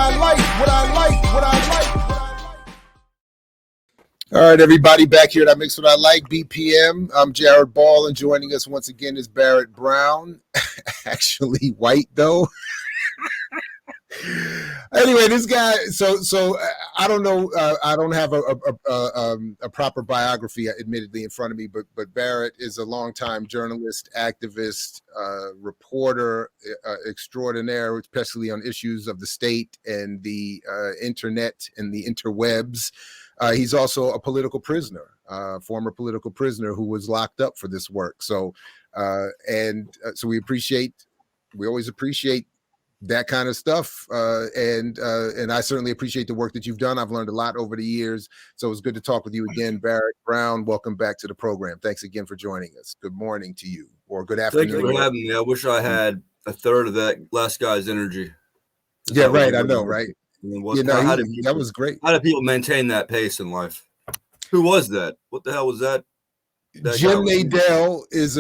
I like, what I like, what I like. All right, everybody, back here at I Mix What I Like, BPM. I'm Jared Ball, and joining us once again is Barrett Brown. Actually white, though. Anyway, this guy, so I don't know, I don't have a proper biography, admittedly, in front of me, but Barrett is a longtime journalist, activist, reporter extraordinaire, especially on issues of the state and the internet and the interwebs. He's also a political prisoner, former political prisoner who was locked up for this work. So we always appreciate that kind of stuff. And I certainly appreciate the work that you've done. I've learned a lot over the years. So it's good to talk with you again, Barrett Brown. Welcome back to the program. Thanks again for joining us. Good morning to you, or good afternoon. Thank you for having me. I wish I had a third of that last guy's energy. Yeah, right. I know, right? That was great. How do people maintain that pace in life? Who was that? What the hell was that? Jim Nadell is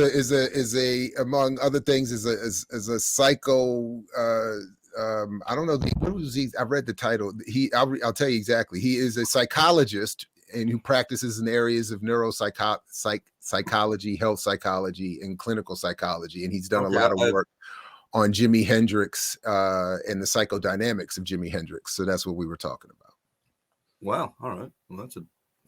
a among other things is a psycho. I don't know what was he. I read the title. I'll tell you exactly. He is a psychologist and who practices in areas of psychology, health psychology, and clinical psychology. And he's done a lot of work on Jimi Hendrix and the psychodynamics of Jimi Hendrix. So that's what we were talking about. Wow. All right. Well, that's a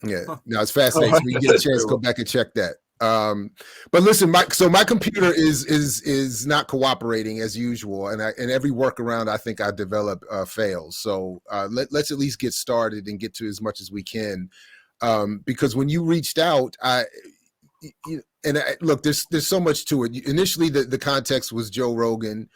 No, it's fascinating. So we get a chance to go back and check that. But listen, my computer is not cooperating as usual, and every workaround I think I develop fails. So let's at least get started and get to as much as we can, because when you reached out, look, there's so much to it. Initially, the context was Joe Rogan,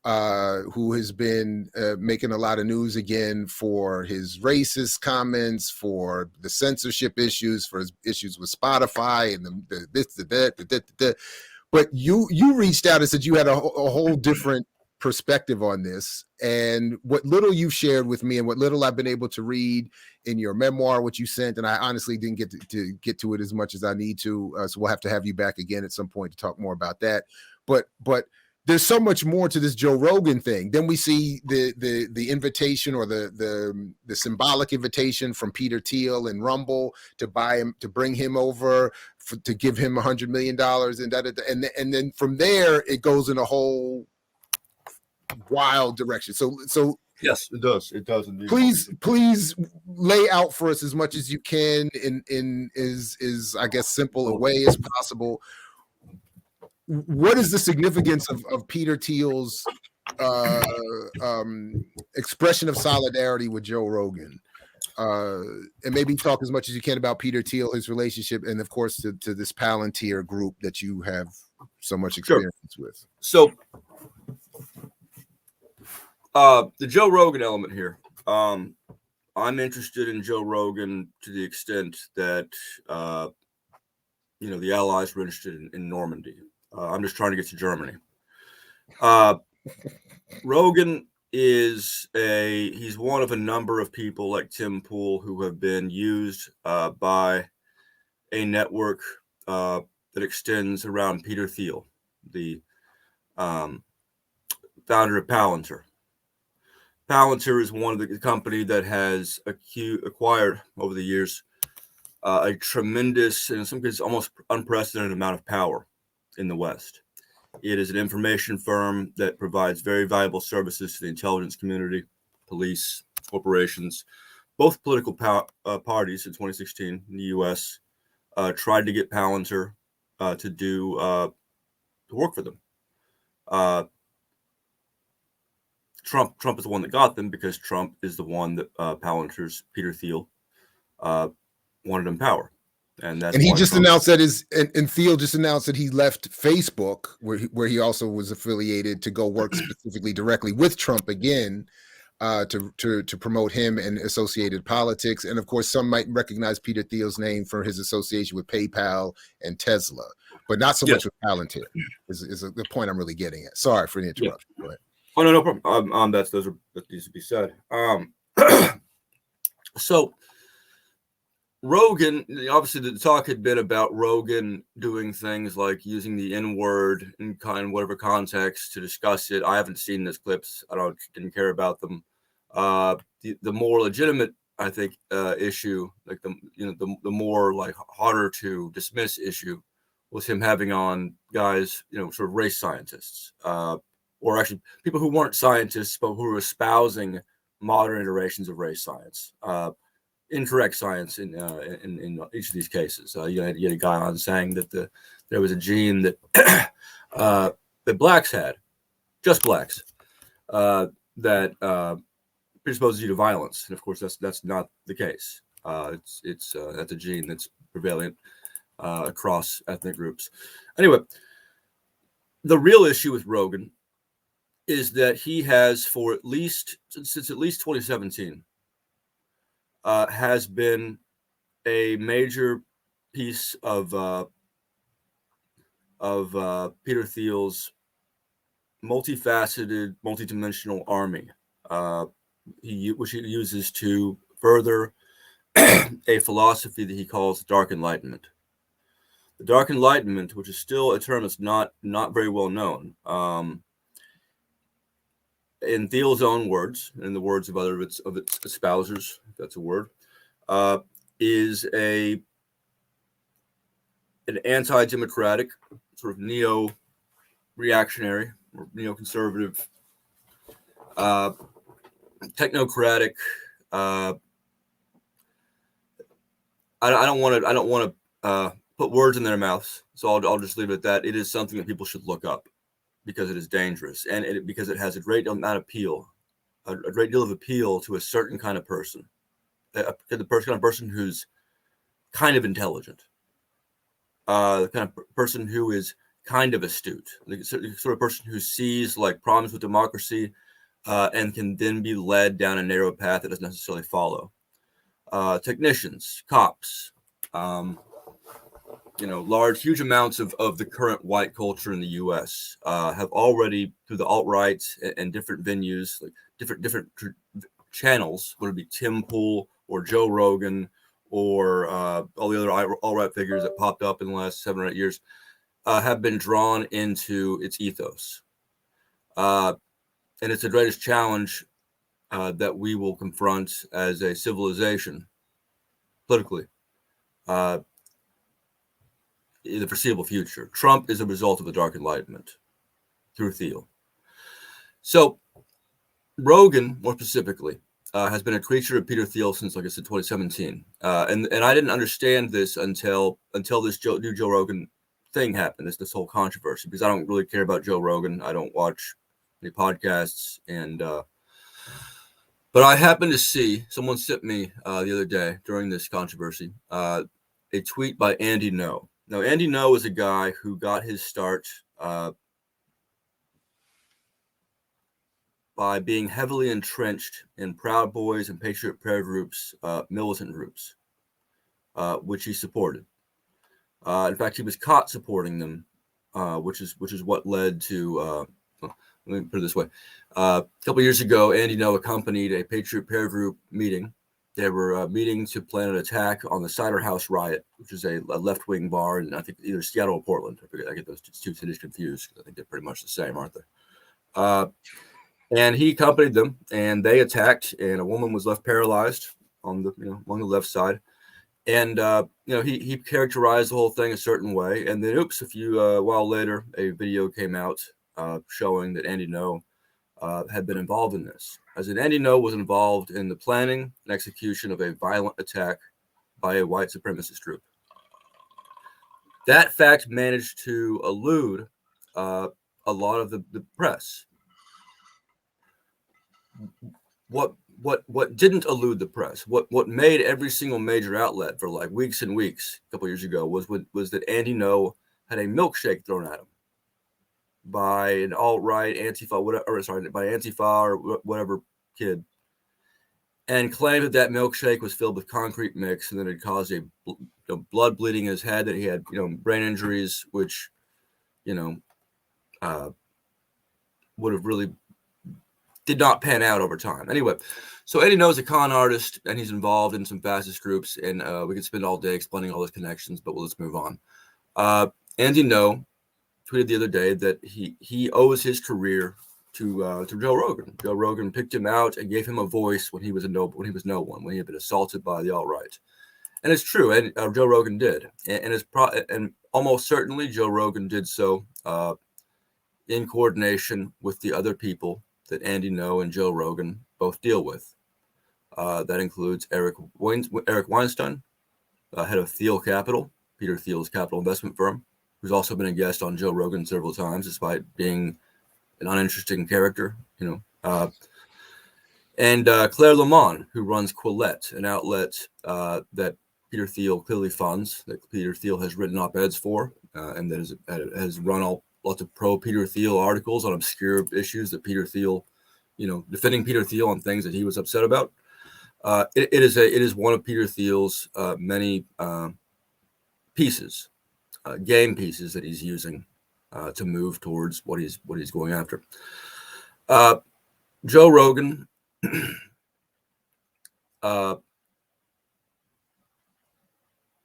who has been making a lot of news again for his racist comments, for the censorship issues, for his issues with Spotify and the But you reached out and said you had a whole different perspective on this, and what little you shared with me and what little I've been able to read in your memoir, what you sent, and I honestly didn't get to it as much as I need to, so we'll have to have you back again at some point to talk more about that. But there's so much more to this Joe Rogan thing. Then we see the invitation, or the symbolic invitation from Peter Thiel and Rumble to buy him, to bring him over, to give him $100 million, and then from there it goes in a whole wild direction. So yes, it does. It does indeed. Please lay out for us as much as you can in is I guess simple a way as possible. What is the significance of Peter Thiel's expression of solidarity with Joe Rogan? And maybe talk as much as you can about Peter Thiel, his relationship, and of course to this Palantir group that you have so much experience with. So the Joe Rogan element here. I'm interested in Joe Rogan to the extent that the Allies were interested in Normandy. I'm just trying to get to Germany. Rogan he's one of a number of people like Tim Pool who have been used by a network that extends around Peter Thiel, the founder of Palantir. Palantir is one of the company that has acquired over the years a tremendous, and in some cases almost unprecedented amount of power in the West. It is an information firm that provides very valuable services to the intelligence community, police, corporations. Both political parties in 2016 in the U.S. Tried to get Palantir to work for them. Trump is the one that got them, because Trump is the one that Palantir's Peter Thiel wanted in power. And he just announced that and Thiel just announced that he left Facebook, where he also was affiliated, to go work specifically directly with Trump again, to promote him and associated politics. And of course, some might recognize Peter Thiel's name for his association with PayPal and Tesla, but not so much with Palantir. Is the point I'm really getting at. Sorry for the interruption. Go ahead. Oh, no problem. That needs to be said. So Rogan, obviously the talk had been about Rogan doing things like using the N-word in whatever context to discuss it. I haven't seen those clips. Didn't care about them. The more legitimate, I think, issue, like the more like harder to dismiss issue, was him having on guys, sort of race scientists, or actually people who weren't scientists but who were espousing modern iterations of race science, incorrect science in each of these cases. You had a guy on saying that there was a gene that that blacks had, just blacks, that predisposes you to violence, and of course that's not the case. That's a gene that's prevalent across ethnic groups. Anyway, the real issue with Rogan is that he has, for at least since at least 2017, has been a major piece of Peter Thiel's multifaceted, multidimensional army, which he uses to further a philosophy that he calls Dark Enlightenment. The Dark Enlightenment, which is still a term that's not very well known, in Thiel's own words, in the words of other of its espousers, if that's a word, is an anti-democratic, sort of neo-reactionary or neoconservative, technocratic. I don't want to put words in their mouths, so I'll just leave it at that. It is something that people should look up because it is dangerous, and because it has a great amount of appeal, a great deal of appeal to a certain kind of person, the kind of person who's kind of intelligent, the kind of person who is kind of astute, the sort of person who sees like problems with democracy, and can then be led down a narrow path that doesn't necessarily follow. Technicians, cops, huge amounts of the current white culture in the U.S. Have already, through the alt-right and different venues, like different channels, whether it be Tim Pool or Joe Rogan or all the other alt-right figures that popped up in the last 7 or 8 years, have been drawn into its ethos. And it's the greatest challenge that we will confront as a civilization, politically, in the foreseeable future. Trump is a result of the Dark Enlightenment through Thiel. So Rogan, more specifically, has been a creature of Peter Thiel since, like I said, 2017. And I didn't understand this until this new Joe Rogan thing happened, this whole controversy, because I don't really care about Joe Rogan. I don't watch any podcasts, and but I happened to see, someone sent me the other day during this controversy, a tweet by Andy No. Now, Andy No is a guy who got his start by being heavily entrenched in Proud Boys and Patriot Prayer groups, militant groups, which he supported. In fact, he was caught supporting them, which is what led to. Let me put it this way: a couple of years ago, Andy No accompanied a Patriot Prayer group meeting. They were meeting to plan an attack on the Cider House Riot, which is a left-wing bar in, I think, either Seattle or Portland. I forget. I get those two cities confused because I think they're pretty much the same, aren't they? And he accompanied them, and they attacked, and a woman was left paralyzed on the along the left side. And he characterized the whole thing a certain way, and then a few while later, a video came out showing that Andy No had been involved in this. As in, Andy No was involved in the planning and execution of a violent attack by a white supremacist group. That fact managed to elude a lot of the press. What didn't elude the press, what made every single major outlet for like weeks and weeks a couple years ago was that Andy No had a milkshake thrown at him by an alt-right Antifa, by Antifa or whatever kid, and claimed that milkshake was filled with concrete mix, and then it caused a blood bleeding in his head, that he had brain injuries, which would have really did not pan out over time. Anyway, so Andy No is a con artist, and he's involved in some fascist groups, and we could spend all day explaining all those connections, but let's move on. Andy No tweeted the other day that he owes his career to Joe Rogan. Joe Rogan picked him out and gave him a voice when he was no one, when he had been assaulted by the alt-right. And it's true, and Joe Rogan did, and almost certainly Joe Rogan did so in coordination with the other people that Andy Ngo and Joe Rogan both deal with. That includes Eric Weinstein, head of Thiel Capital, Peter Thiel's capital investment firm, who's also been a guest on Joe Rogan several times, despite being an uninteresting character, and Claire Lamont, who runs Quillette, an outlet that Peter Thiel clearly funds, that Peter Thiel has written op-eds for, and that has run lots of pro-Peter Thiel articles on obscure issues that Peter Thiel, defending Peter Thiel on things that he was upset about. It is one of Peter Thiel's many pieces, game pieces that he's using to move towards what he's going after. Joe Rogan.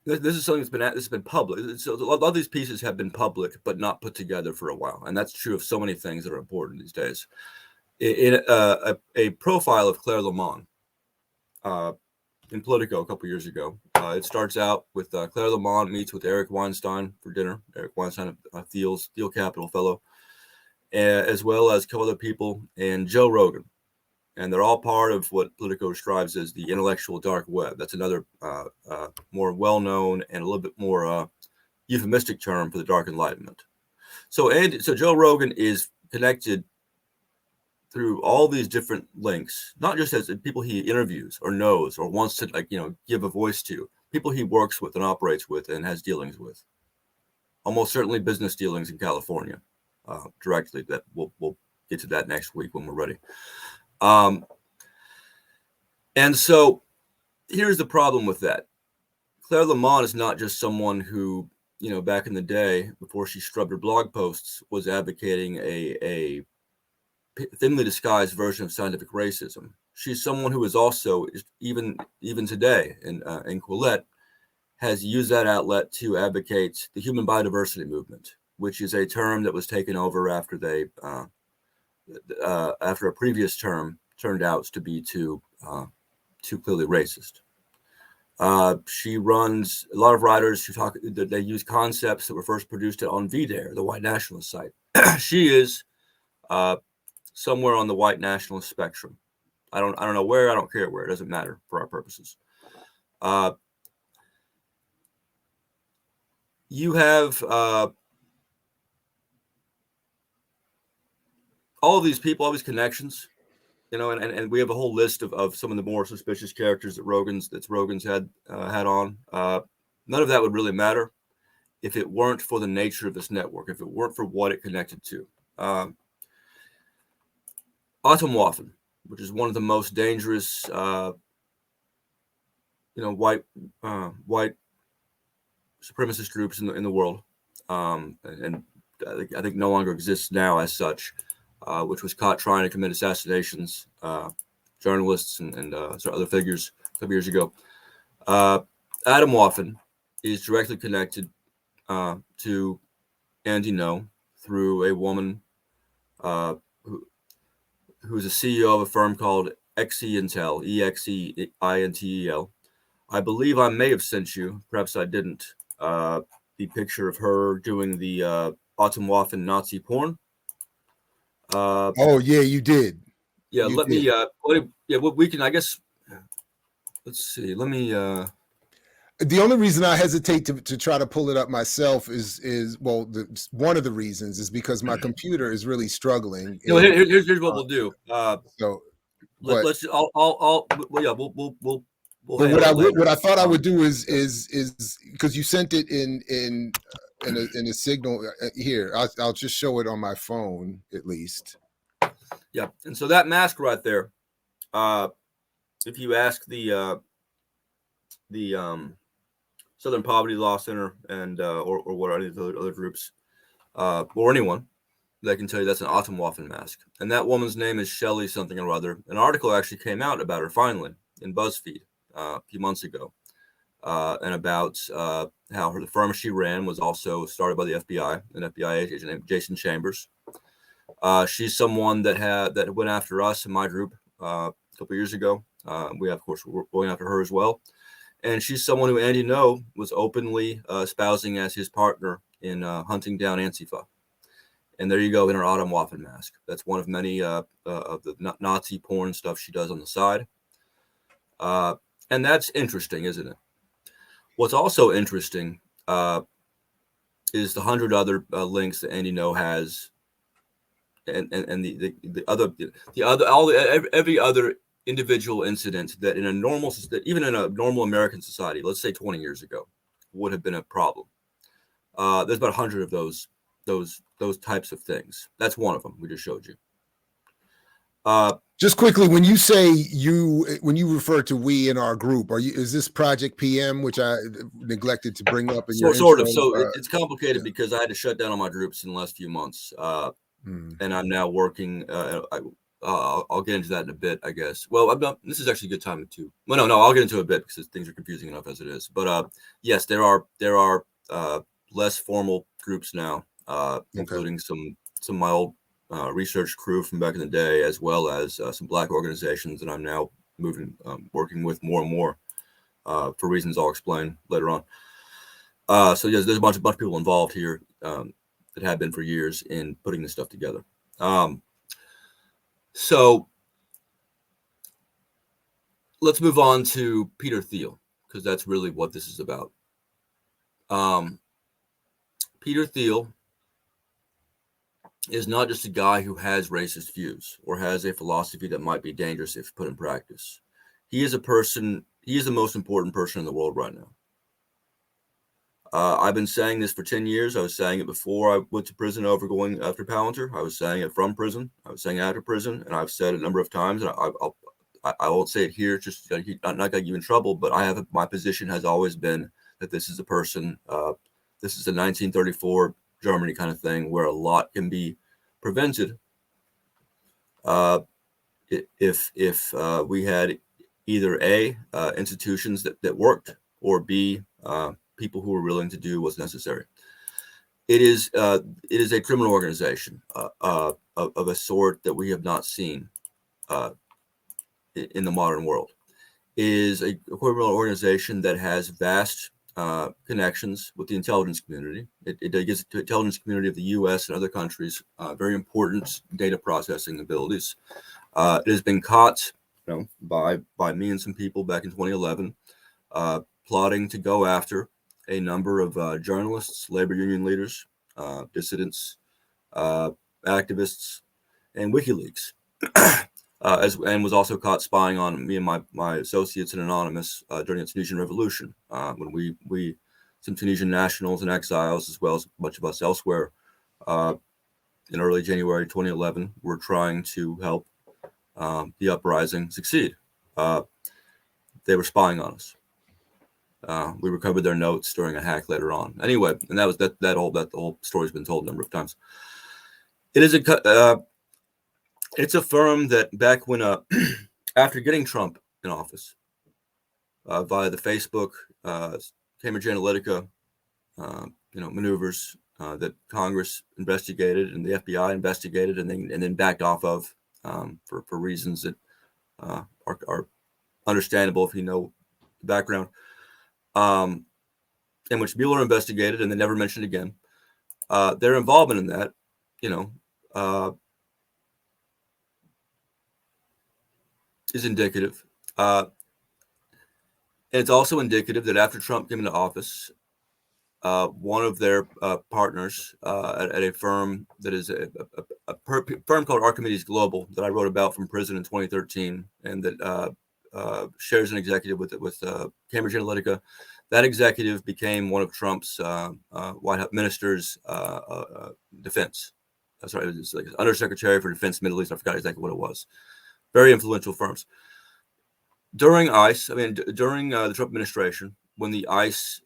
This is something that's been public. So a lot of these pieces have been public, but not put together for a while, and that's true of so many things that are important these days. In a profile of Claire Lamont in Politico a couple years ago, it starts out with Claire Lamont meets with Eric Weinstein for dinner. Eric Weinstein, Thiel Capital fellow, as well as a couple other people, and Joe Rogan. And they're all part of what Politico describes as the intellectual dark web. That's another more well-known and a little bit more euphemistic term for the Dark Enlightenment. So Joe Rogan is connected through all these different links, not just as people he interviews or knows or wants to give a voice to, people he works with and operates with and has dealings with. Almost certainly business dealings in California directly. That we'll get to that next week when we're ready. And so here's the problem with that. Claire Lamont is not just someone who, back in the day before she scrubbed her blog posts, was advocating a thinly disguised version of scientific racism. She's someone who is also, even today in Quillette, has used that outlet to advocate the human biodiversity movement, which is a term that was taken over after after a previous term turned out to be too clearly racist. She runs a lot of writers who talk that they use concepts that were first produced on VDare, the white nationalist site. She is somewhere on the white nationalist spectrum. I don't know where. I don't care where. It doesn't matter for our purposes. You have all of these people, all these connections, and we have a whole list of some of the more suspicious characters that Rogan's had on. None of that would really matter if it weren't for the nature of this network, if it weren't for what it connected to. Atomwaffen, which is one of the most dangerous, white supremacist groups in the world, and I think no longer exists now as such. Which was caught trying to commit assassinations, journalists and other figures a couple years ago. Atomwaffen is directly connected to Andy Ngo through a woman who's a CEO of a firm called Exeintel, Exeintel. I believe I may have sent you, perhaps I didn't, the picture of her doing the Atomwaffen Nazi porn. Oh yeah, you did. Yeah, we can, I guess. Let's see. Let me. The only reason I hesitate to try to pull it up myself is one of the reasons is because my computer is really struggling. Here's what we'll do. So let's. We'll what I thought I would do is because you sent it in a signal here. I'll just show it on my phone at least. Yeah, and so that mask right there, if you ask the Southern Poverty Law Center and or what any of the other groups or anyone, they can tell you that's an Atomwaffen mask. And that woman's name is Shelley something or other. An article actually came out about her finally in BuzzFeed a few months ago, and about how the firm she ran was also started by the FBI, an FBI agent named Jason Chambers. She's someone that went after us in my group a couple years ago. We, of course, were going after her as well. And she's someone who Andy Ngo was openly espousing as his partner in hunting down Antifa. And there you go, in her Atomwaffen mask. That's one of many of the Nazi porn stuff she does on the side. And that's interesting, isn't it? What's also interesting is the 100 other links that Andy Ngo has, and every other individual incident that even in a normal American society, let's say 20 years ago, would have been a problem. There's about 100 of those types of things. That's one of them we just showed you. Just quickly, when you say when you refer to we in our group, is this Project PM, which I neglected to bring up in your sort intro? of. So it's complicated because I had to shut down all my groups in the last few months, and I'm now working. I'll get into that in a bit, I guess. Well, this is actually a good time to. Well, no, I'll get into it a bit because things are confusing enough as it is. But yes, there are less formal groups now, including some of my old research crew from back in the day, as well as some Black organizations that I'm now working with more and more for reasons I'll explain later on. So yes, there's a bunch of people involved here that have been for years in putting this stuff together. So let's move on to Peter Thiel, because that's really what this is about. Peter Thiel is not just a guy who has racist views or has a philosophy that might be dangerous if put in practice. He is the most important person in the world right now. I've been saying this for 10 years. I was saying it before I went to prison over going after Palantir. I was saying it from prison. I was saying it after prison. And I've said it a number of times. And I won't say it here, just not going to get you in trouble. But my position has always been that this is a person, this is a 1934 Germany kind of thing where a lot can be prevented if we had either A, institutions that worked, or B, people who were willing to do what's necessary. It is a criminal organization of a sort that we have not seen in the modern world. It is a criminal organization that has vast connections with the intelligence community. It gives the intelligence community of the U.S. and other countries very important data processing abilities. It has been caught, by me and some people back in 2011, plotting to go after a number of journalists, labor union leaders, dissidents, activists, and WikiLeaks. And was also caught spying on me and my associates in Anonymous during the Tunisian Revolution, when we some Tunisian nationals and exiles, as well as a bunch of us elsewhere, in early January 2011, were trying to help the uprising succeed. They were spying on us. We recovered their notes during a hack later on. Anyway, and that was that the whole story's been told a number of times. It is it's a firm that back when after getting Trump in office via the Facebook Cambridge Analytica maneuvers that Congress investigated and the FBI investigated and then backed off of for reasons that are understandable if you know the background, in which Mueller investigated and they never mentioned again. Their involvement in that, is indicative. And it's also indicative that after Trump came into office, one of their partners at a firm that is a firm called Archimedes Global that I wrote about from prison in 2013, and that shares an executive with Cambridge Analytica. That executive became one of Trump's White House minister's defense. That's right, it was like Undersecretary for Defense Middle East. I forgot exactly what it was. Very influential firms. During during the Trump administration, when the ICE,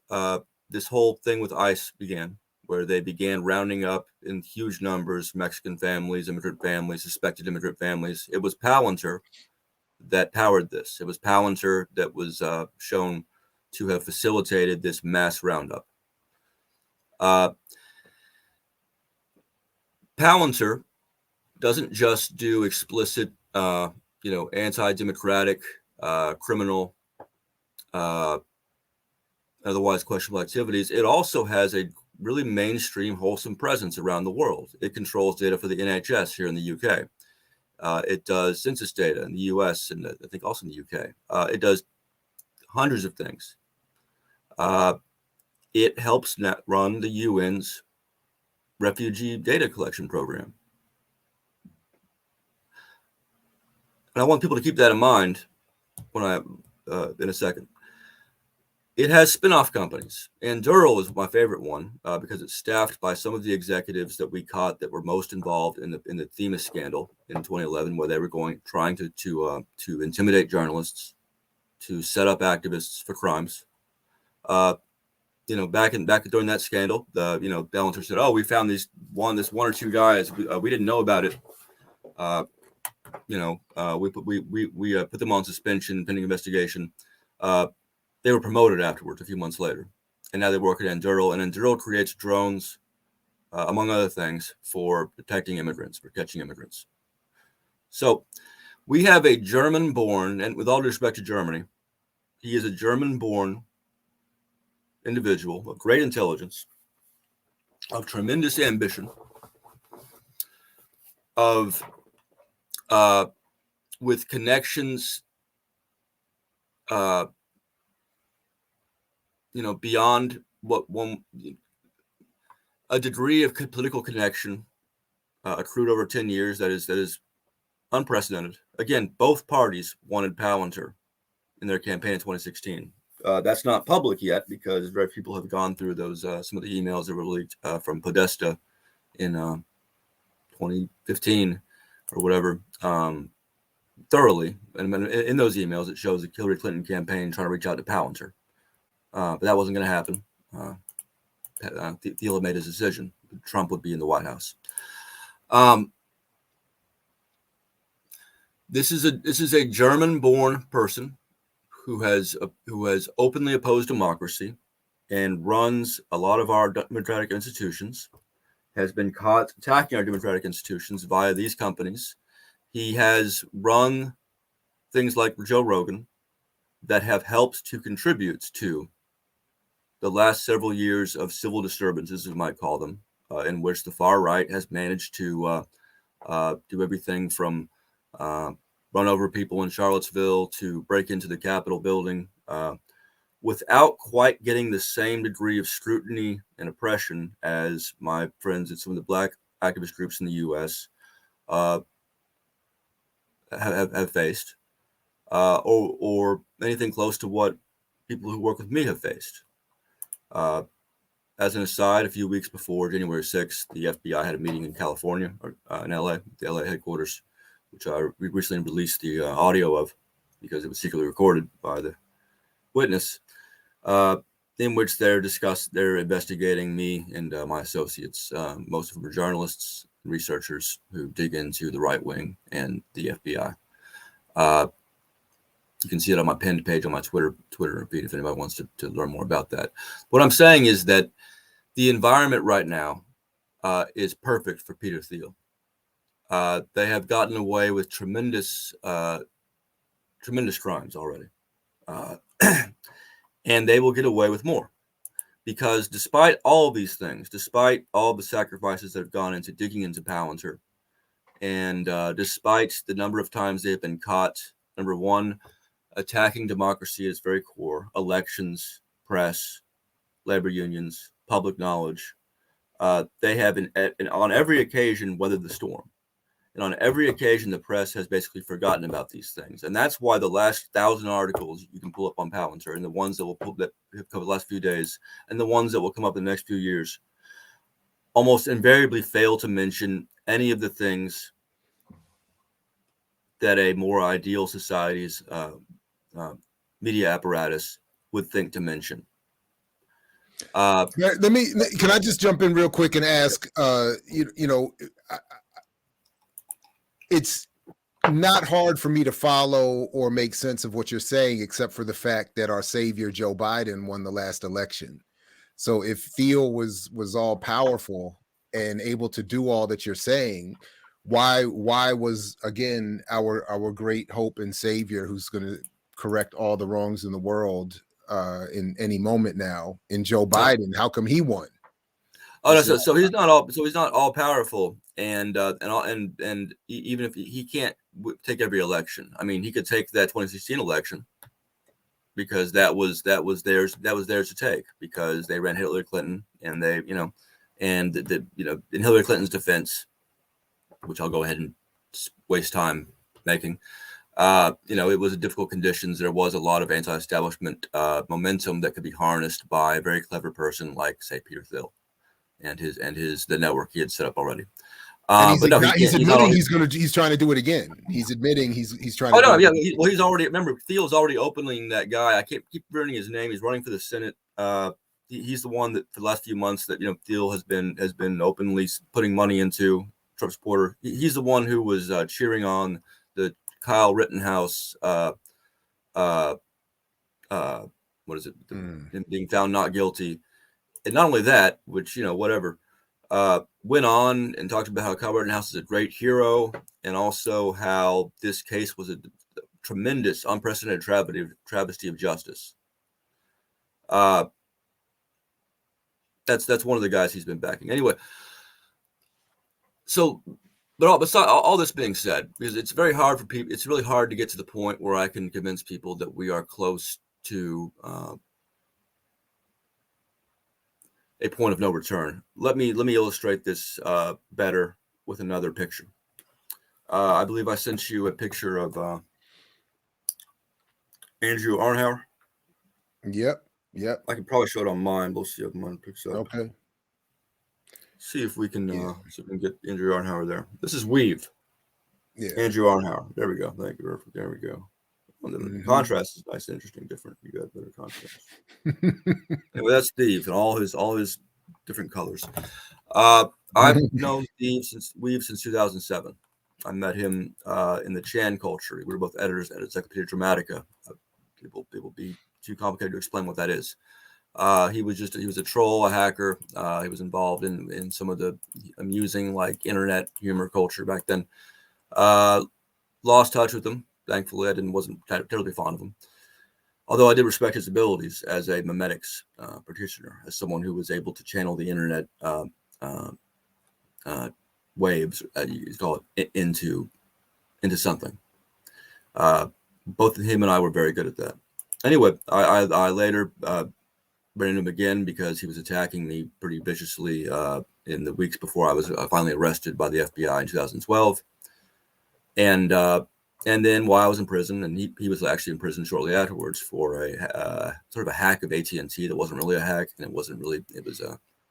this whole thing with ICE began, where they began rounding up in huge numbers Mexican families, immigrant families, suspected immigrant families, it was Palantir that powered this. It was Palantir that was shown to have facilitated this mass roundup. Palantir doesn't just do explicit, anti-democratic, criminal, otherwise questionable activities. It also has a really mainstream, wholesome presence around the world. It controls data for the NHS here in the UK. It does census data in the US and I think also in the UK. It does hundreds of things. It helps run the UN's refugee data collection program. And I want people to keep that in mind when in a second. It has spin-off companies, and Durrell is my favorite one because it's staffed by some of the executives that we caught that were most involved in the Themis scandal in 2011, where they were trying to intimidate journalists, to set up activists for crimes. Back during that scandal, Ballantyre said, "Oh, we found this one or two guys. We didn't know about it. We put them on suspension pending investigation." They were promoted afterwards a few months later, and now they work at Enduril. And Enduril creates drones, among other things, for protecting immigrants, for catching immigrants. So we have a German-born, and with all due respect to Germany, he is a German-born individual of great intelligence, of tremendous ambition, with connections, beyond what a degree of political connection accrued over 10 years that is unprecedented. Again, both parties wanted Palantir in their campaign in 2016. That's not public yet because very few people have gone through those some of the emails that were leaked from Podesta in 2015 or whatever thoroughly. And in those emails, it shows the Hillary Clinton campaign trying to reach out to Palantir. But that wasn't going to happen. Thiel had made his decision. Trump would be in the White House. This is a German-born person who has openly opposed democracy and runs a lot of our democratic institutions. Has been caught attacking our democratic institutions via these companies. He has run things like Joe Rogan that have helped to contribute to the last several years of civil disturbances, as we might call them, in which the far right has managed to do everything from run over people in Charlottesville to break into the Capitol building without quite getting the same degree of scrutiny and oppression as my friends at some of the Black activist groups in the U.S. Have faced, or anything close to what people who work with me have faced. As an aside, a few weeks before January 6th, the FBI had a meeting in California, or in LA, the LA headquarters, which I recently released the audio of because it was secretly recorded by the witness, in which they're investigating me and my associates. Most of them are journalists and researchers who dig into the right wing and the FBI. You can see it on my pinned page on my Twitter feed if anybody wants to learn more about that. What I'm saying is that the environment right now is perfect for Peter Thiel. They have gotten away with tremendous crimes already. And they will get away with more. Because despite all of these things, despite all the sacrifices that have gone into digging into Palantir, and despite the number of times they have been caught, number one, attacking democracy at its very core, elections, press, labor unions, public knowledge, they have on every occasion weathered the storm. And on every occasion, the press has basically forgotten about these things. And that's why the last 1,000 articles you can pull up on Palantir, and the ones that have come the last few days, and the ones that will come up in the next few years, almost invariably fail to mention any of the things that a more ideal society's media apparatus would think to mention. Can I just jump in real quick and ask, it's not hard for me to follow or make sense of what you're saying, except for the fact that our savior, Joe Biden, won the last election. So if Thiel was all powerful and able to do all that you're saying, why was, again, our great hope and savior, who's going to correct all the wrongs in the world in any moment now, in Joe Biden, how come he won? Oh no, so he's not all powerful, and even if he can't take every election, I mean, he could take that 2016 election because that was theirs to take, because they ran Hillary Clinton, and they, and in Hillary Clinton's defense, which I'll go ahead and waste time making, it was a difficult conditions. There was a lot of anti-establishment momentum that could be harnessed by a very clever person like, say, Peter Thiel and the network he had set up already. And but no, he's admitting he's trying to do it again. He's admitting he's trying to. Oh no, yeah. He's already, remember, Thiel's already opening that guy. I can't keep learning his name. He's running for the Senate. He's the one that for the last few months that Thiel has been openly putting money into Trump supporter. He's the one who was cheering on the Kyle Rittenhouse. What is it? Him being found not guilty. And not only that, which, whatever, went on and talked about how Kyle Rittenhouse is a great hero, and also how this case was a tremendous, unprecedented travesty of justice. That's one of the guys he's been backing. Anyway, so, but besides all this being said, because it's very hard for people, it's really hard to get to the point where I can convince people that we are close to a point of no return. Let me illustrate this better with another picture. I believe I sent you a picture of Andrew Arnhauer. Yep. I can probably show it on mine. We'll see if mine picks up. Okay. See if we can get Andrew Arnhauer there. This is Weave. Yeah. Andrew Arnhauer. There we go. Thank you. There we go. Well, the contrast is nice, interesting, different. You got better contrast. Anyway, that's Steve and all his different colors. I've known Weave since 2007. I met him in the Chan culture. We were both editors at Encyclopedia Dramatica. People be too complicated to explain what that is. He was a troll, a hacker. He was involved in some of the amusing, like, internet humor culture back then. Lost touch with him. Thankfully, I wasn't terribly fond of him. Although I did respect his abilities as a memetics practitioner, as someone who was able to channel the internet waves, you call it, into something. Both him and I were very good at that. Anyway, I later ran into him again because he was attacking me pretty viciously in the weeks before I was finally arrested by the FBI in 2012. And then while I was in prison, and he was actually in prison shortly afterwards for a sort of a hack of AT&T that wasn't really a hack, and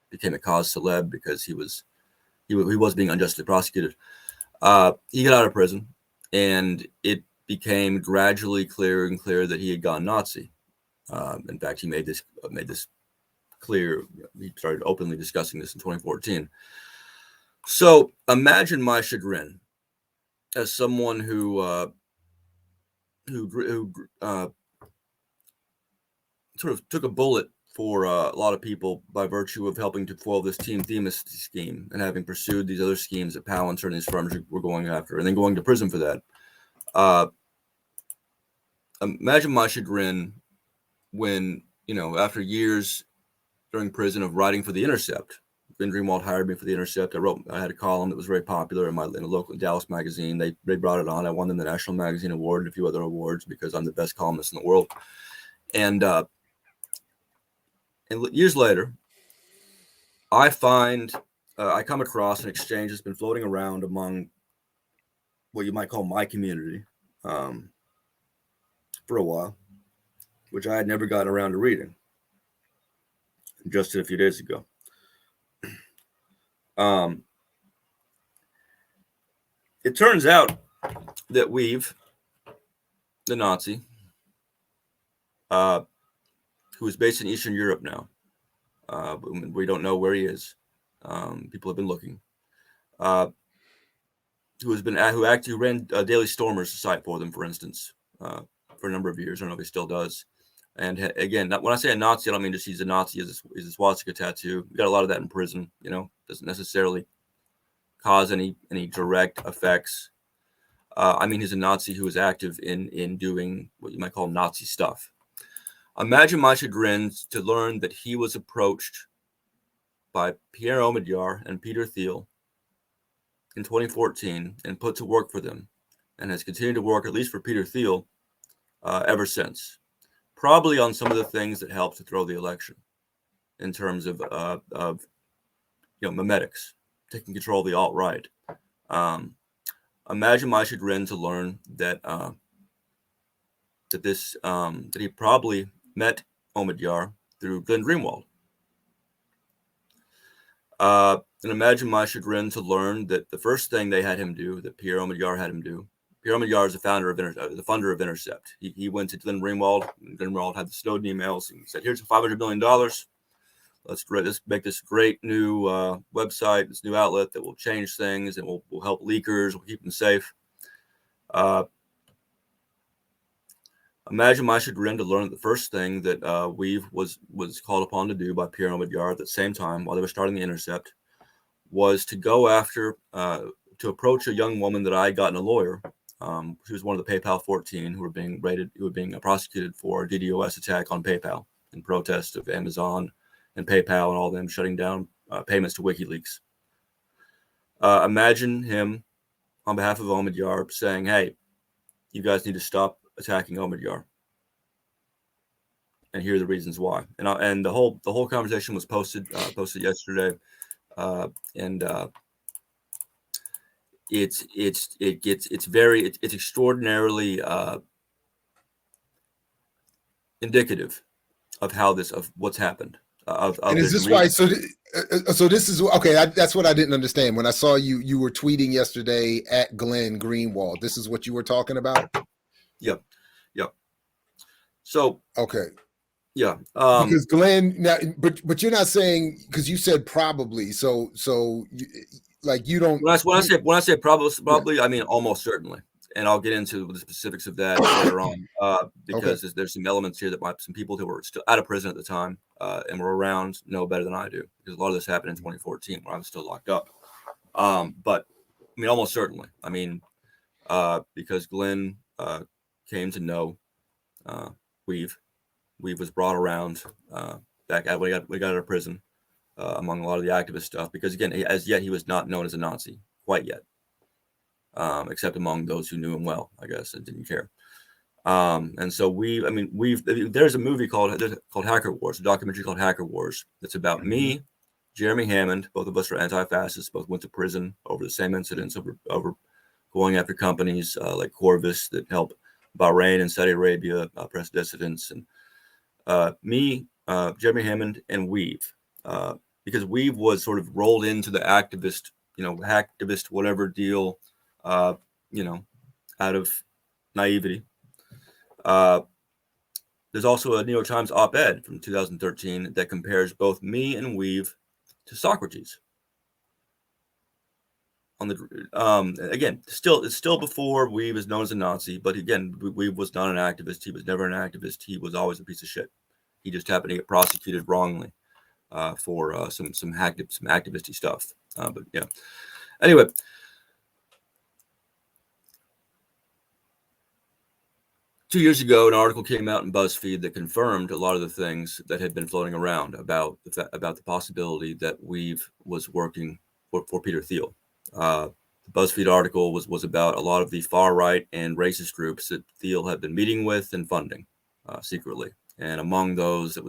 became a cause celeb because he was being unjustly prosecuted. He got out of prison, and it became gradually clearer and clearer that he had gone Nazi. In fact, he made this clear. He started openly discussing this in 2014. So imagine my chagrin as someone who sort of took a bullet for a lot of people by virtue of helping to foil this Team Themis scheme and having pursued these other schemes that Powell and certain of these firms were going after, and then going to prison for that. Imagine my chagrin when, after years during prison of writing for The Intercept. Ben Greenwald hired me for The Intercept. I had a column that was very popular in a local Dallas magazine. They brought it on. I won them the National Magazine Award and a few other awards because I'm the best columnist in the world. And years later, I come across an exchange that's been floating around among what you might call my community for a while, which I had never gotten around to reading. Just a few days ago. It turns out that Weave, the Nazi, who is based in Eastern Europe now, we don't know where he is. People have been looking. Who ran Daily Stormer's site for them, for instance, for a number of years. I don't know if he still does. And again, when I say a Nazi, I don't mean just he's a Nazi as a swastika tattoo. We got a lot of that in prison, doesn't necessarily cause any direct effects. I mean, he's a Nazi who was active in doing what you might call Nazi stuff. Imagine my chagrin to learn that he was approached by Pierre Omidyar and Peter Thiel in 2014 and put to work for them, and has continued to work, at least for Peter Thiel, ever since. Probably on some of the things that helped to throw the election, in terms of memetics, taking control of the alt-right. Imagine my chagrin to learn that that he probably met Omidyar through Glenn Greenwald. And imagine my chagrin to learn that the first thing they had him do, that Pierre Omidyar had him do. Pierre Omidyar is the funder of Intercept. He went to Glenn Greenwald, and Glenn Greenwald had the Snowden emails and said, "Here's $500 million. Let's make this great new website, this new outlet that will change things and will help leakers, will keep them safe." Imagine my chagrin to learn that the first thing that Weave was called upon to do by Pierre Omidyar at the same time, while they were starting the Intercept, was to go after, to approach a young woman that I had gotten a lawyer. She was one of the PayPal 14 who were being prosecuted for a DDoS attack on PayPal in protest of Amazon and PayPal and all them shutting down payments to WikiLeaks. Imagine him, on behalf of Omidyar, saying, "Hey, you guys need to stop attacking Omidyar, and here are the reasons why." And the whole conversation was posted yesterday, and it's extraordinarily indicative of what's happened. And is this why? So this is okay. That's what I didn't understand when I saw you were tweeting yesterday at Glenn Greenwald. This is what you were talking about. Yep. So okay. Yeah. Because Glenn, now, but you're not saying, because you said probably. So like you don't. When I say probably, I mean almost certainly, and I'll get into the specifics of that later on, because there's some elements here that some people who were still out of prison at the time and were around know better than I do, because a lot of this happened in 2014 when I was still locked up. But I mean almost certainly. I mean because Glenn came to know Weave was brought around back when we got out of prison, among a lot of the activist stuff, because again, as yet he was not known as a Nazi quite yet, except among those who knew him well, I guess, and didn't care. And so there's a movie called Hacker Wars, a documentary called Hacker Wars, that's about me, Jeremy Hammond. Both of us are anti-fascists, both went to prison over the same incidents, over going after companies like Corvus that help Bahrain and Saudi Arabia press dissidents, and me, Jeremy Hammond, and Weave, because Weave was sort of rolled into the activist, hacktivist whatever deal, out of naivety. There's also a New York Times op-ed from 2013 that compares both me and Weave to Socrates. On the again, it's still before Weave is known as a Nazi, but again, Weave was not an activist. He was never an activist. He was always a piece of shit. He just happened to get prosecuted wrongly for some activisty stuff. But yeah. Anyway, two years ago, an article came out in BuzzFeed that confirmed a lot of the things that had been floating around about the possibility that Weave was working for Peter Thiel. The BuzzFeed article was about a lot of the far right and racist groups that Thiel had been meeting with and funding secretly. And among those,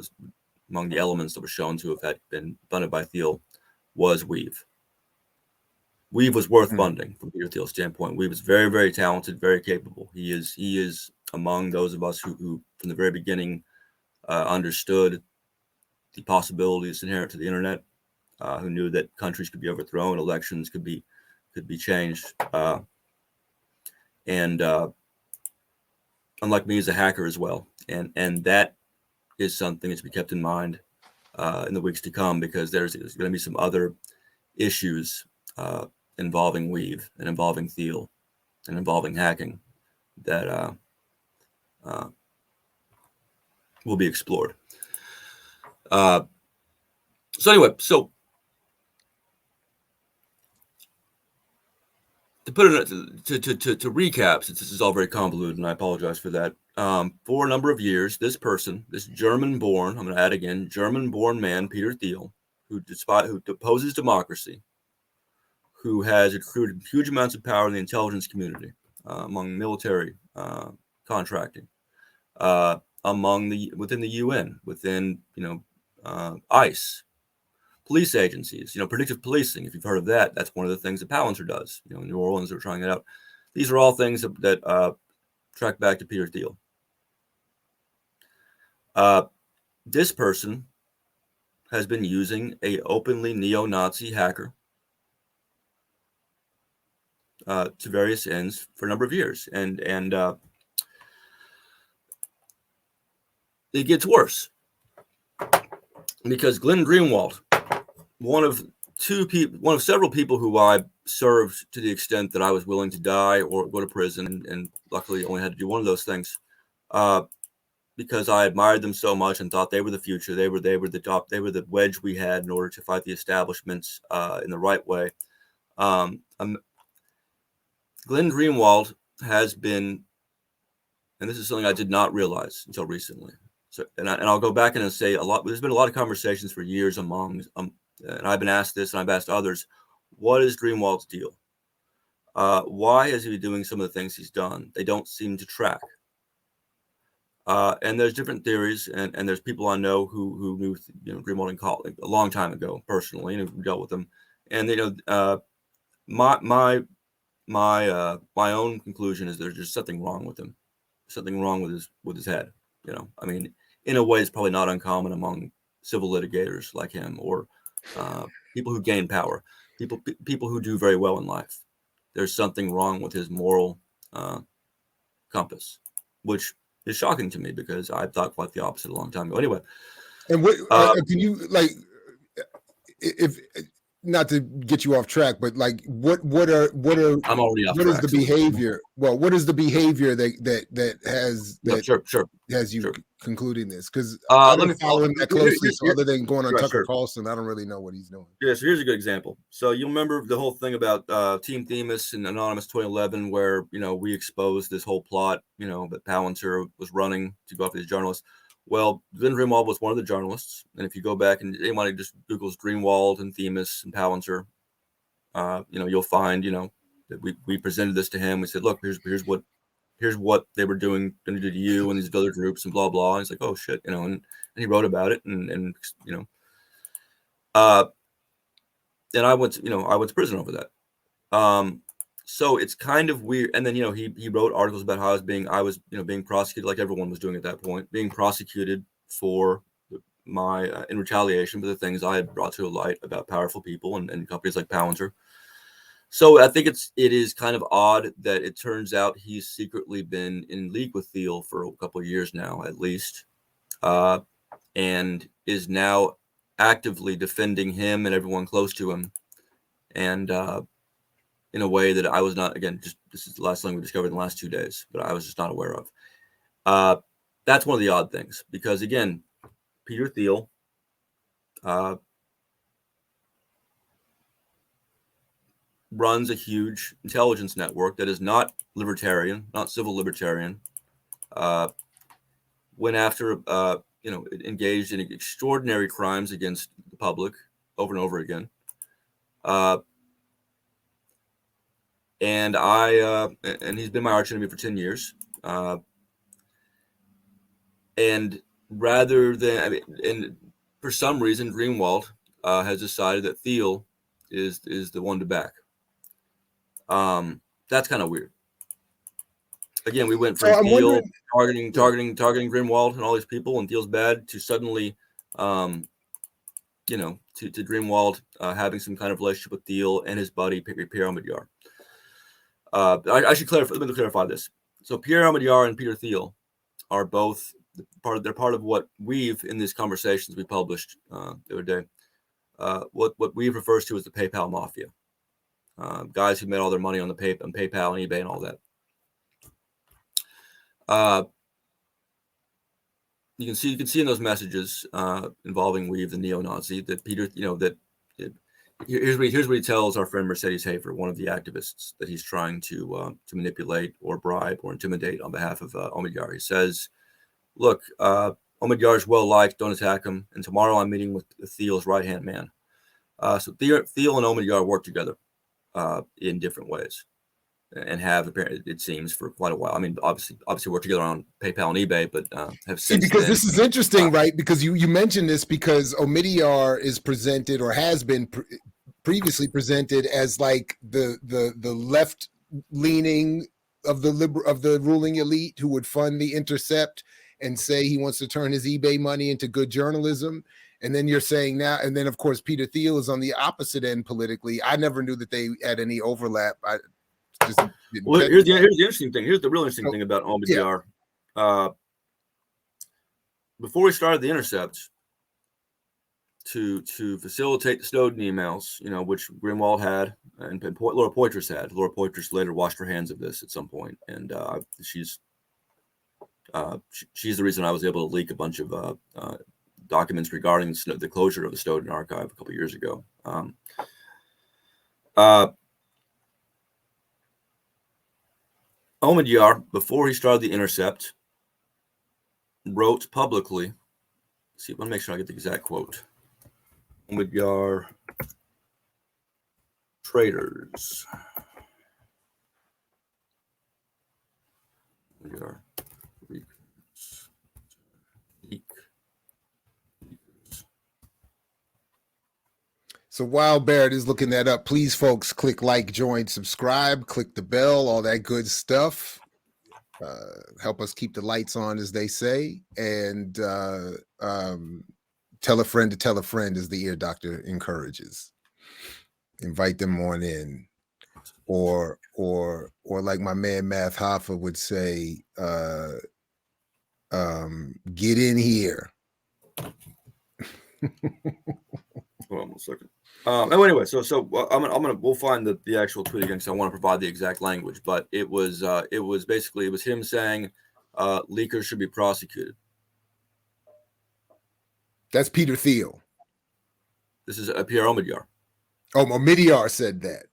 among the elements that were shown to have had been funded by Thiel was Weave. Weave was worth funding from Peter Thiel's standpoint. Weave was very, very talented, very capable. He is among those of us who from the very beginning understood the possibilities inherent to the internet, who knew that countries could be overthrown, elections could be changed, and unlike me, he's a hacker as well, and that is something that's to be kept in mind in the weeks to come, because there's going to be some other issues involving Weave and involving Thiel and involving hacking that will be explored. So anyway, to put it to recap, since this is all very convoluted, and I apologize for that. For a number of years, this person, this German-born, I'm going to add again, German-born man, Peter Thiel, who opposes democracy, who has accrued huge amounts of power in the intelligence community, among military contracting, within the UN, within ICE, police agencies, predictive policing. If you've heard of that, that's one of the things that Palantir does. In New Orleans, they're trying that out. These are all things that track back to Peter Thiel. This person has been using a openly neo-Nazi hacker to various ends for a number of years, and it gets worse because Glenn Greenwald, one of several people who I served to the extent that I was willing to die or go to prison, and luckily only had to do one of those things, because I admired them so much and thought they were the future. They were the top. They were the wedge we had in order to fight the establishments in the right way. Glenn Greenwald has been, and this is something I did not realize until recently. So, and I'll go back and say a lot. There's been a lot of conversations for years among, and I've been asked this, and I've asked others, what is Greenwald's deal? Why is he doing some of the things he's done? They don't seem to track. And there's different theories, and there's people I know who knew Greenwald and Collins a long time ago personally, and who dealt with them. And my own conclusion is there's just something wrong with him, something wrong with his head. I mean, in a way, it's probably not uncommon among civil litigators like him, or people who gain power, people who do very well in life. There's something wrong with his moral compass, which is shocking to me because I thought quite the opposite a long time ago. Anyway, and what can you if not to get you off track, but what are I'm already off track. What is the behavior? Well, what is the behavior that has you concluding this? Because I don't follow him that closely. So other than going on Tucker Carlson, I don't really know what he's doing. Yeah, so here's a good example. So you remember the whole thing about Team Themis and Anonymous 2011, where we exposed this whole plot, that Palantir was running to go after these journalists. Well, Glenn Greenwald was one of the journalists, and if you go back and anybody just Googles Greenwald and Themis and Palantir, you'll find that we presented this to him. We said, look, here's what they were doing to you and these other groups and blah blah. And he's like, oh shit, and he wrote about it, and I went to prison over that. So it's kind of weird. And then, he wrote articles about how I was being prosecuted, like everyone was doing at that point, being prosecuted for my, in retaliation for the things I had brought to light about powerful people and companies like Palantir. So I think it is kind of odd that it turns out he's secretly been in league with Thiel for a couple of years now, at least, and is now actively defending him and everyone close to him. And, in a way that I was not, again, this is the last thing we discovered in the last 2 days, but I was just not aware of. That's one of the odd things, because again, Peter Thiel runs a huge intelligence network that is not libertarian, not civil libertarian, went after, engaged in extraordinary crimes against the public over and over again. And and he's been my arch enemy for 10 years. And rather than, and for some reason, Greenwald has decided that Thiel is the one to back. That's kind of weird. Again, we went from Thiel targeting Greenwald and all these people, and Thiel's bad, to suddenly, to Greenwald having some kind of relationship with Thiel and his buddy Pierre Omidyar. I should clarify. Let me clarify this. So Pierre Omidyar and Peter Thiel are both they're part of what Weave, in these conversations we published the other day, what Weave refers to as the PayPal mafia. Guys who made all their money on PayPal and eBay and all that. You can see in those messages involving Weave, the neo-Nazi, that Peter, that Here's what he tells our friend Mercedes Hafer, one of the activists that he's trying to manipulate or bribe or intimidate on behalf of Omidyar. He says, "Look, Omidyar is well liked. Don't attack him. And tomorrow I'm meeting with Thiel's right-hand man." So Thiel and Omidyar work together in different ways, and have apparently, it seems, for quite a while. I mean, obviously work together on PayPal and eBay, but have since because then, this is interesting, right? Because you mentioned this because Omidyar is presented, or has been previously presented, as like the left leaning of the ruling elite who would fund The Intercept and say he wants to turn his eBay money into good journalism. And then you're saying now, and then of course Peter Thiel is on the opposite end politically. I never knew that they had any overlap. I just well, here's the interesting thing. Here's the real interesting thing about Omidyar. Yeah. Before he started The Intercept, to facilitate the Snowden emails, which Greenwald had and Laura Poitras had. Laura Poitras later washed her hands of this at some point, and she's the reason I was able to leak a bunch of documents regarding the closure of the Snowden archive a couple of years ago. Omidyar, before he started The Intercept, wrote publicly. See, I want to make sure I get the exact quote. Omidyar traders. Omidyar So while Barrett is looking that up, please, folks, click like, join, subscribe, click the bell, all that good stuff. Help us keep the lights on, as they say, and tell a friend to tell a friend, as the ear doctor encourages. Invite them on in, or like my man Math Hoffa would say, get in here. Hold on one second. Anyway, so we'll find the actual tweet again, because I want to provide the exact language. But it was him saying leakers should be prosecuted. That's Peter Thiel. This is Pierre Omidyar. Oh, Omidyar said that.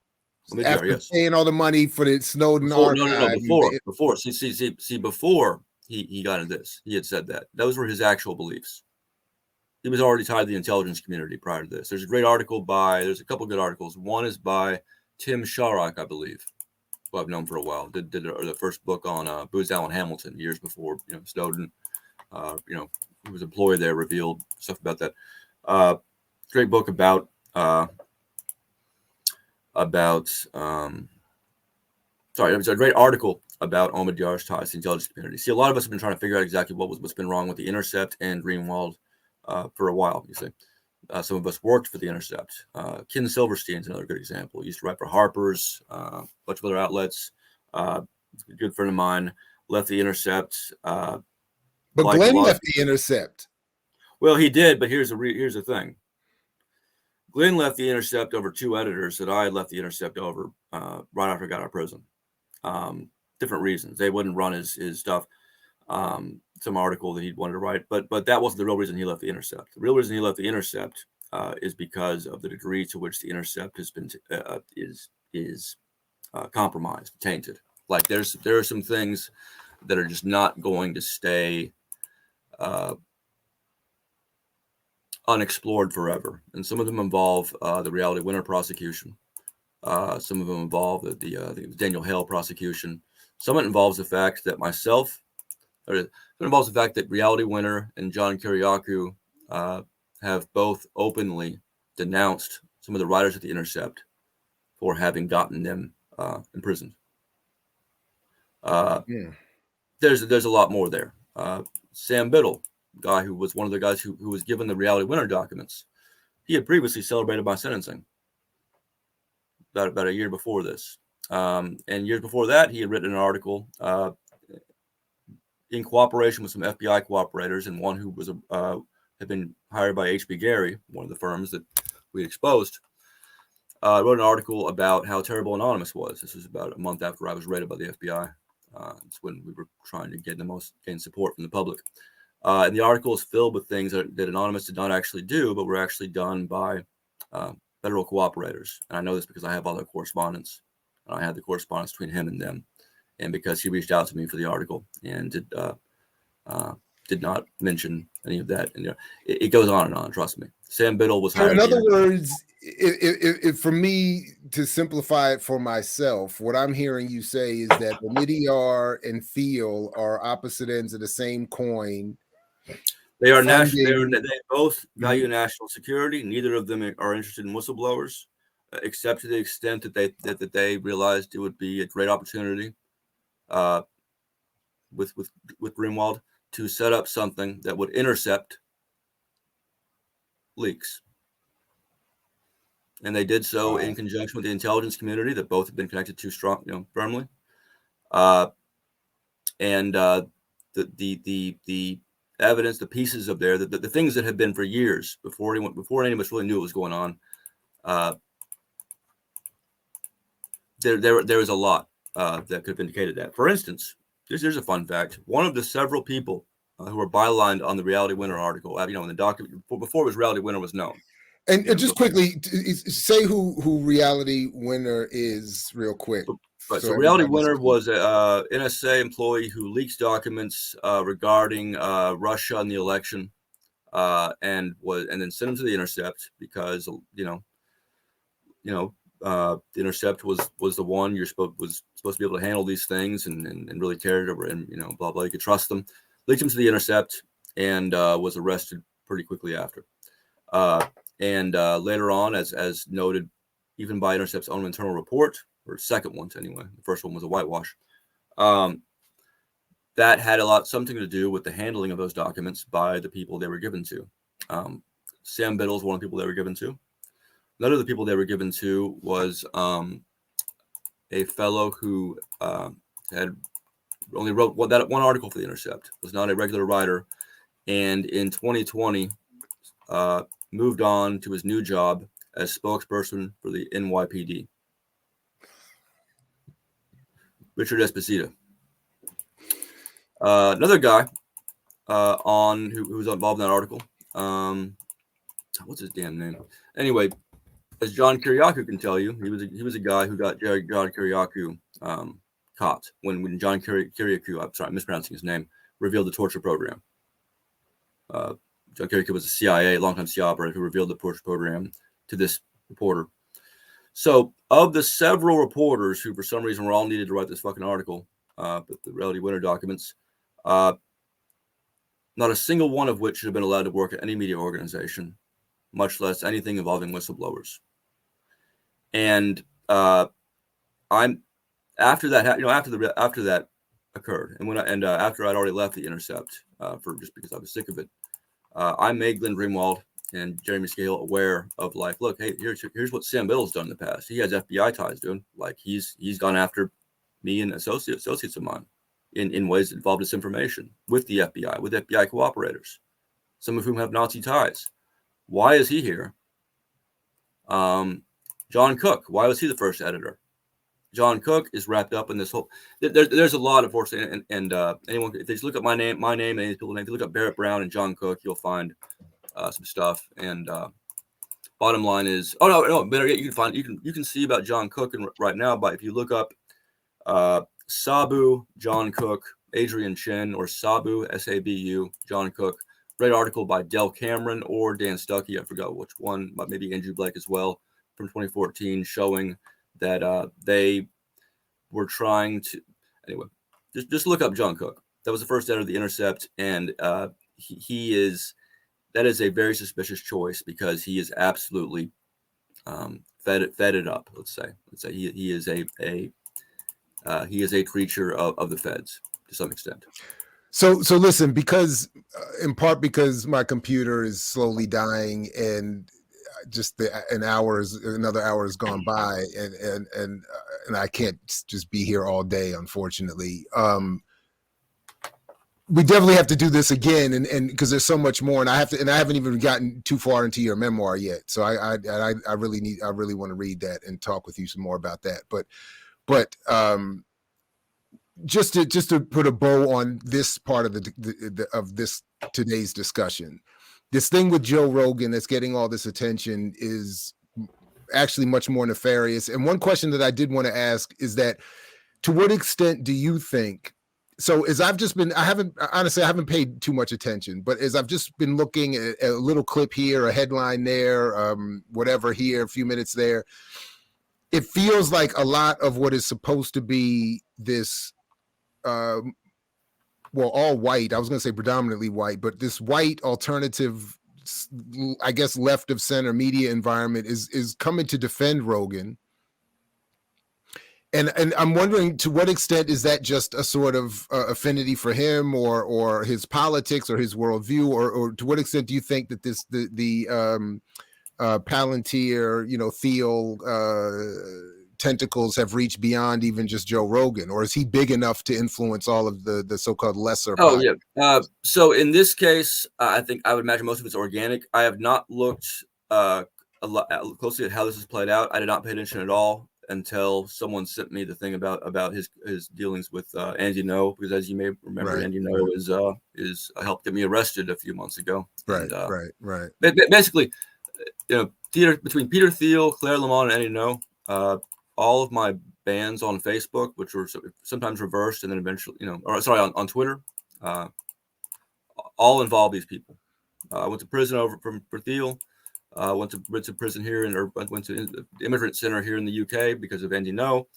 Omidyar, after yes. paying all the money for the Snowden archive. Before. See, before he got into this, he had said that. Those were his actual beliefs. He was already tied to the intelligence community prior to this. There's a great article there's a couple good articles. One is by Tim Sharrock, I believe, who I've known for a while. Did the first book on Booz Allen Hamilton years before Snowden, who was employed there, revealed stuff about that. Great book about it was a great article about Omidyar's ties to the intelligence community. See, a lot of us have been trying to figure out exactly what's been wrong with The Intercept and Greenwald for a while. You see, some of us worked for The Intercept. Ken Silverstein's another good example. He used to write for Harper's, a bunch of other outlets. A good friend of mine left The Intercept. But Glenn left The Intercept. Well, he did, but here's the thing. Glenn left The Intercept over two editors that I had left The Intercept over right after I got out of prison. Different reasons. They wouldn't run his stuff. Some article that he wanted to write, but that wasn't the real reason he left The Intercept. The real reason he left The Intercept is because of the degree to which The Intercept has been is compromised, tainted. Like there are some things that are just not going to stay unexplored forever, and some of them involve the Reality Winner prosecution. Some of them involve the Daniel Hale prosecution. Some of it involves the fact that it involves the fact that Reality Winner and John Kiriakou have both openly denounced some of the writers at The Intercept for having gotten them imprisoned. There's a lot more there. Sam Biddle, guy who was one of the guys who was given the Reality Winner documents, he had previously celebrated my sentencing about a year before this. And years before that, he had written an article in cooperation with some FBI cooperators, and one who was had been hired by H.B. Gary, one of the firms that we exposed, wrote an article about how terrible Anonymous was. This was about a month after I was raided by the FBI. It's when we were trying to gain support from the public. And the article is filled with things that Anonymous did not actually do, but were actually done by federal cooperators. And I know this because I have all their correspondence. I had the correspondence between him and them, and because he reached out to me for the article and did not mention any of that. And it goes on and on. Trust me. Sam Biddle was hired. So in other words, if for me to simplify it for myself, what I'm hearing you say is that Omidyar and Thiel are opposite ends of the same coin. They are national. They both value national security. Neither of them are interested in whistleblowers, except to the extent that they realized it would be a great opportunity, with Greenwald to set up something that would intercept leaks. And they did so in conjunction with the intelligence community that both have been connected to firmly. And the evidence, the pieces of there, the things that had been for years before any of us really knew what was going on. There was a lot that could have indicated that. For instance, here's a fun fact. One of the several people who were bylined on the Reality Winner article, in the document before it was Reality Winner was known. And just quickly, say who Reality Winner is real quick. Right. So Reality Winner was a NSA employee who leaks documents regarding Russia and the election, and then sent them to the Intercept because the Intercept was the one you're supposed to be able to handle these things and really cared over, and blah blah. You could trust them. Leaked him to the Intercept and was arrested pretty quickly after. And later on, as noted, even by Intercept's own internal report, or second one anyway, the first one was a whitewash. That had something to do with the handling of those documents by the people they were given to. Sam Biddle is one of the people they were given to. Another of the people they were given to was a fellow who had only wrote that one article for the Intercept, was not a regular writer, and in 2020 moved on to his new job as spokesperson for the NYPD. Richard Esposito. Another guy who was involved in that article. What's his damn name? Anyway, as John Kiriakou can tell you, he was a guy who got John Kiriakou caught when John Kiriakou, I'm sorry, I'm mispronouncing his name, revealed the torture program. John Kiriakou was a longtime CIA operative who revealed the torture program to this reporter. So, of the several reporters who, for some reason, were all needed to write this fucking article, but the Reality Winner documents, not a single one of which should have been allowed to work at any media organization, much less anything involving whistleblowers. And I'm after that occurred, and after I'd already left the Intercept for just because I was sick of it, I made Glenn Greenwald and Jeremy Scale aware of look, hey, here's what Sam Biddle's done in the past. He has FBI ties, dude. He's gone after me and associates of mine in ways that involve disinformation with the FBI, with FBI cooperators, some of whom have Nazi ties. Why is he here? John Cook, why was he the first editor? John Cook is wrapped up in this whole. There's a lot, unfortunately, and anyone, if they just look up my name and these people's names, if you look up Barrett Brown and John Cook, you'll find some stuff. And bottom line is, better yet, you can see about John Cook right now. But if you look up Sabu, John Cook, Adrian Chen, or Sabu, Sabu, John Cook, great article by Del Cameron or Dan Stuckey, I forgot which one, but maybe Andrew Blake as well, from 2014, showing that they were trying to, anyway, just look up John Cook. That was the first editor of the Intercept, and that is a very suspicious choice because he is absolutely fed it up. Let's say he is a creature of the feds to some extent. So listen, because in part because my computer is slowly dying and just another hour has gone by, and I can't just be here all day, unfortunately. We definitely have to do this again, and because there's so much more, and I haven't even gotten too far into your memoir yet. So I really want to read that and talk with you some more about that. But just to put a bow on this part of this today's discussion, this thing with Joe Rogan that's getting all this attention is actually much more nefarious. And one question that I did want to ask is that, to what extent do you think, so as I've just been, I haven't paid too much attention, but as I've just been looking at a little clip here, a headline there, whatever here, a few minutes there, it feels like a lot of what is supposed to be this, well, all white, I was going to say predominantly white, but this white alternative, I guess, left of center media environment is coming to defend Rogan. And I'm wondering, to what extent is that just a sort of affinity for him or his politics or his worldview, or to what extent do you think that the Palantir, Thiel tentacles have reached beyond even just Joe Rogan, or is he big enough to influence all of the so-called lesser? Oh yeah. So in this case, I think I would imagine most of it's organic. I have not looked closely at how this is played out. I did not pay attention at all until someone sent me the thing about his dealings with Andy No, because as you may remember, Andy No is helped get me arrested a few months ago. Right. Basically, between Peter Thiel, Claire Lamont, and Andy No, all of my bans on Facebook, which were sometimes reversed and then eventually, on Twitter, all involve these people. I went to prison for Thiel. Went to prison here went to the immigrant center here in the UK because of Andy No.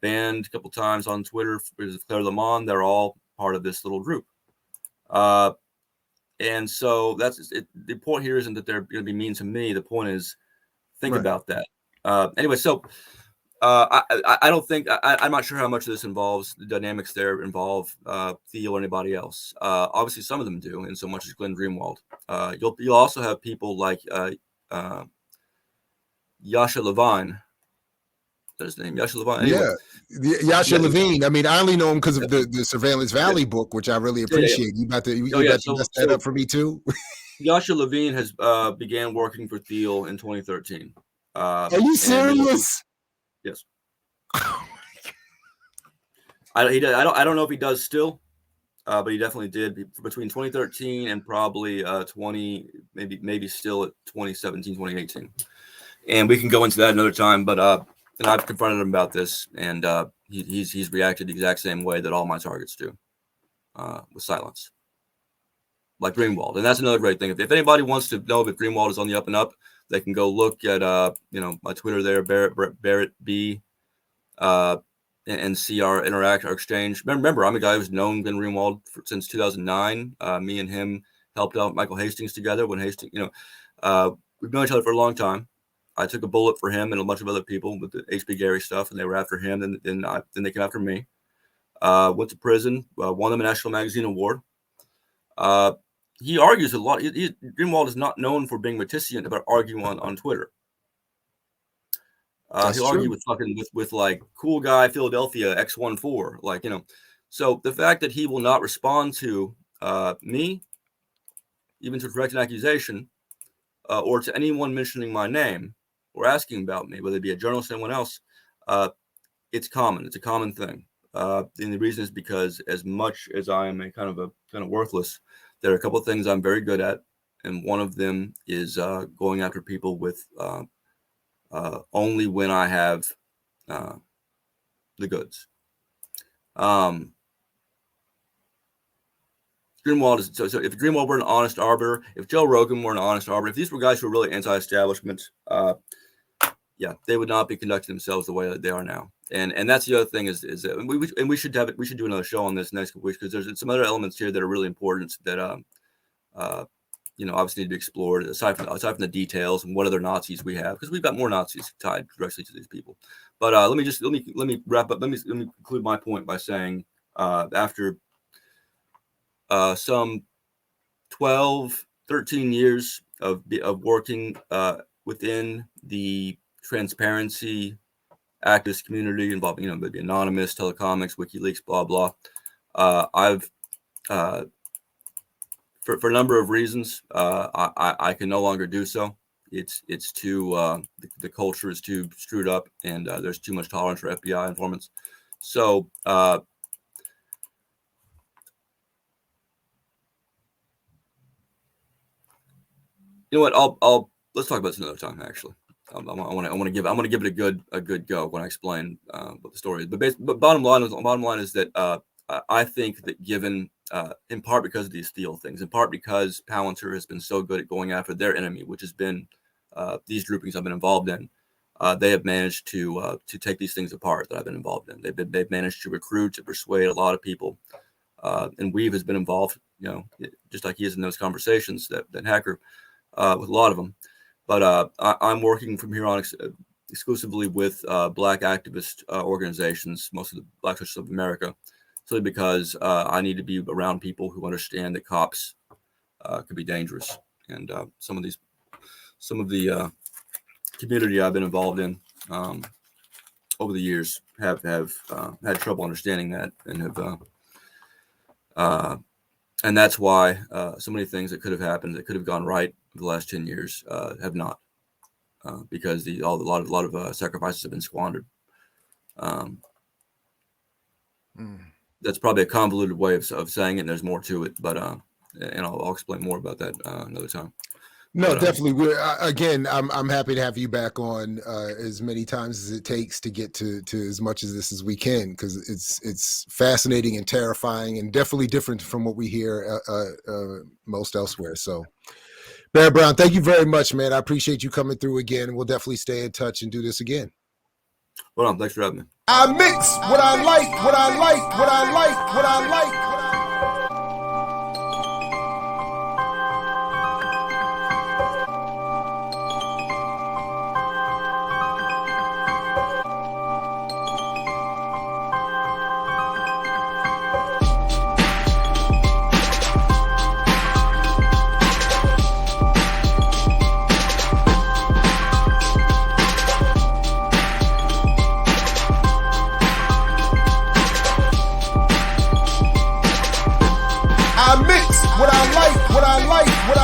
Banned a couple times on Twitter because of Claire Lamont. They're all part of this little group. And so that's it. The point here isn't that they're going to be mean to me. The point is, think about that. Anyway, so I don't think I'm not sure how much of this involves the dynamics there involve Thiel or anybody else. Obviously, some of them do, and so much as Glenn Greenwald. You'll also have people like Yasha Levine. Is his name Yasha Levine? Anyway. Yeah, Yasha Levine. I mean, I only know him because of the Surveillance Valley book, which I really appreciate. You about to mess that up for me too? Yasha Levine has began working for Thiel in 2013. Are you serious? Yes. I don't know if he does still, but he definitely did between 2013 and probably 20, maybe still at 2017, 2018. And we can go into that another time. But and I've confronted him about this, and he's reacted the exact same way that all my targets do, with silence, like Greenwald. And that's another great thing. If anybody wants to know if Greenwald is on the up and up, they can go look at my Twitter there, Barrett B, and see our exchange. Remember, I'm a guy who's known Glenn Greenwald since 2009. Me and him helped out Michael Hastings together when Hastings, we've known each other for a long time. I took a bullet for him and a bunch of other people with the HB Gary stuff, and they were after him. Then they came after me. Went to prison, won them a National Magazine Award. He argues a lot. Greenwald is not known for being reticent about arguing on Twitter. He'll argue with like cool guy Philadelphia X14, So the fact that he will not respond to me, even to direct an accusation, or to anyone mentioning my name or asking about me, whether it be a journalist or anyone else, it's common. It's a common thing. And the reason is because as much as I am a kind of worthless, there are a couple of things I'm very good at, and one of them is going after people with only when I have the goods. Greenwald is so if Greenwald were an honest arbiter, if Joe Rogan were an honest arbiter, if these were guys who were really anti-establishment, they would not be conducting themselves the way that they are now. And that's the other thing is that we should do another show on this next couple weeks, because there's some other elements here that are really important that obviously need to be explored aside from the details and what other Nazis we have, because we've got more Nazis tied directly to these people. But let me wrap up. Let me conclude my point by saying after some 12, 13 years of working within the transparency activist community involving, maybe Anonymous, Telecomics, WikiLeaks, blah, blah. I've, for a number of reasons, I can no longer do so. It's too, the culture is too screwed up, and there's too much tolerance for FBI informants. So, you know what? Let's talk about this another time, actually. want to give it a good go when I explain what the story is. But bottom line is that I think that given in part because of these Thiel things, in part because Palantir has been so good at going after their enemy, which has been these groupings I've been involved in, they have managed to take these things apart that I've been involved in. They've managed to recruit, to persuade a lot of people, and Weave has been involved, just like he is in those conversations, that Hacker, with a lot of them. But I'm working from here on exclusively with Black activist organizations, most of the Black Churches of America, simply because I need to be around people who understand that cops could be dangerous. And some of the community I've been involved in over the years have had trouble understanding that, and and that's why so many things that could have happened, that could have gone right in the last 10 years, have not, because a lot of sacrifices have been squandered. That's probably a convoluted way of saying it, and there's more to it, but and I'll explain more about that another time. No, but, definitely. I'm happy to have you back on as many times as it takes to get to as much of this as we can, because it's fascinating and terrifying, and definitely different from what we hear most elsewhere. So, Barrett Brown, thank you very much, man. I appreciate you coming through again. We'll definitely stay in touch and do this again. Well, thanks for having me. I mix what I like, what I like, what I like, what I like. What I like, what I like, what I